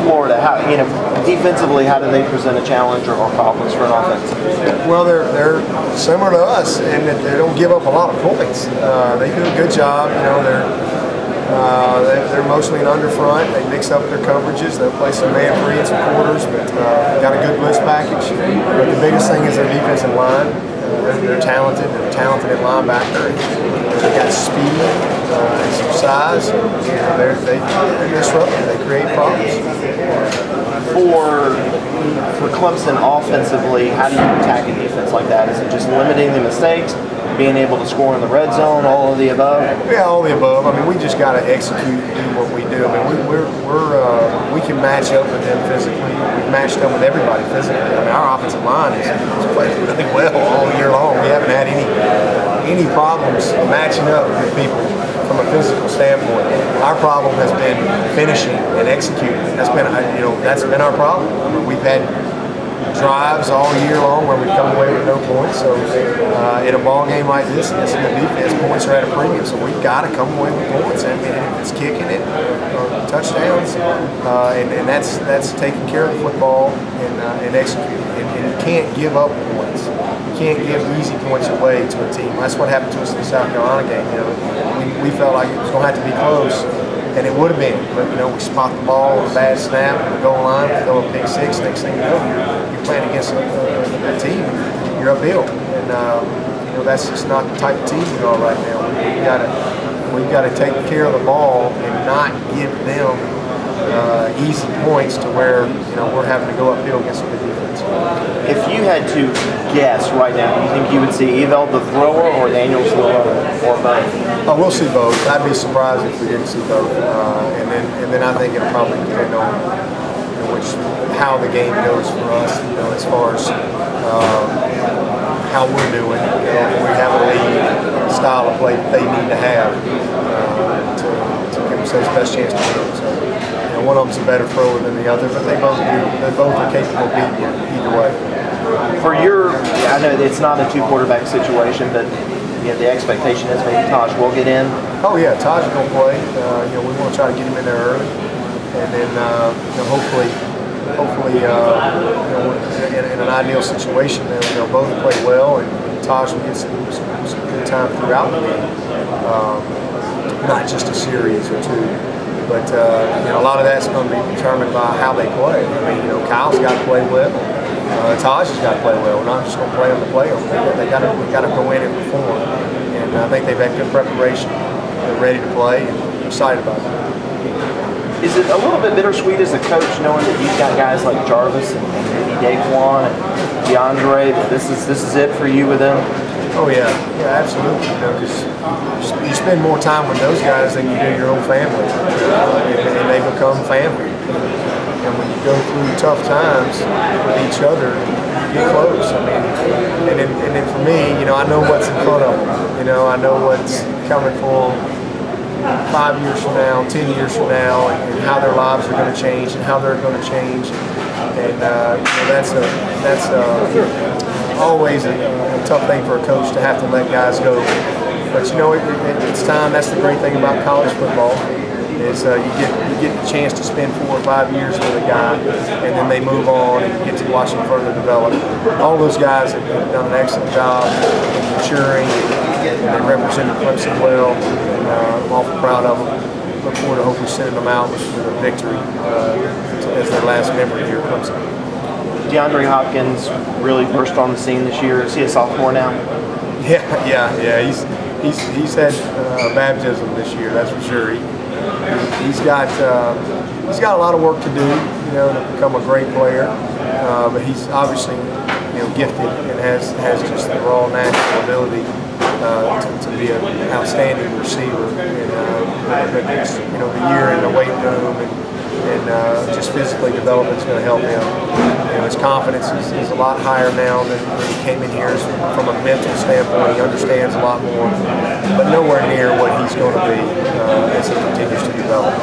Florida, how, defensively, how do they present a challenge or problems for an offense? Well, they're similar to us in that they don't give up a lot of points. They do a good job. They're mostly an underfront. They mix up their coverages. They'll play some man free and some quarters, but got a good blitz package. But the biggest thing is their defensive line. They're talented. They're talented at linebacker. They got speed and some size. They're disruptive. They create problems. For Clemson offensively, how do you attack a defense like that? Is it just limiting the mistakes, being able to score in the red zone, all of the above? Yeah, all of the above. I mean, we just got to execute and do what we do. I mean, we can match up with them physically. We've matched up with everybody physically. I mean, our offensive line has played really well all year long. We haven't had any problems matching up with people from a physical standpoint. Our problem has been finishing and executing. That's been our problem. I mean, we've had drives all year long where we've come away with no points. So in a ball game like this, against the defense, points are at a premium. So we've got to come away with points. I mean, if it's kicking it or touchdowns, and that's taking care of the football and executing. And you can't give up points. You can't give easy points away to a team. That's what happened to us in the South Carolina game. We felt like it was going to have to be close. And it would have been, but we spot the ball with a bad snap at the goal line, we throw a pick six. Next thing you know, you're playing against a team. You're uphill, and that's just not the type of team we are right now. We've got to take care of the ball and not give them easy points to where we're having to go uphill against a good defense. If you had to guess right now, do you think you would see Evel the thrower or Daniels the runner, or both? Oh, we'll see both. I'd be surprised if we didn't see both. And then I think it'll probably depend on how the game goes for us. As far as how we're doing. If we have a lead, style of play they need to have to give themselves the best chance to win. So, one of them's a better thrower than the other, but they both are capable of beating you either way. I know it's not a two-quarterback situation, but the expectation is maybe Taj will get in. Oh yeah, Taj is going to play. We want to try to get him in there early, and then hopefully, in an ideal situation, they'll both play well, and Taj will get some good time throughout the game, not just a series or two. But a lot of that's going to be determined by how they play. I mean, Kyle's got to play well. Taj has got to play well. We're not just going to play them to play them. They got to go in and perform. And I think they've had good preparation. They're ready to play and excited about it. Is it a little bit bittersweet as a coach knowing that you've got guys like Jarvis and maybe Daquan and DeAndre, but this is it for you with them? Oh yeah, absolutely. Because you spend more time with those guys than you do your own family, and they become family. And when you go through tough times with each other, you get close. I mean, and then for me, I know what's in front of them. I know what's coming for them 5 years from now, 10 years from now, and how their lives are going to change and how they're going to change. And that's always a tough thing for a coach to have to let guys go. But it's time. That's the great thing about college football is you get the chance to spend 4 or 5 years with a guy, and then they move on, and you get to watch them further develop. All those guys have done an excellent job in maturing, and they represented Clemson well, and I'm awful proud of them. Look forward to hopefully sending them out with a victory as their last memory here at Clemson. DeAndre Hopkins really burst on the scene this year. Is he a sophomore now? Yeah. He's had baptism this year, that's for sure. He's got a lot of work to do, to become a great player. But he's obviously, gifted and has just the raw natural ability to be an outstanding receiver. And the year in the weight room and just physically development is going to help him. His confidence is a lot higher now than when he came in here. From a mental standpoint, he understands a lot more, but nowhere near what he's going to be as he continues to develop.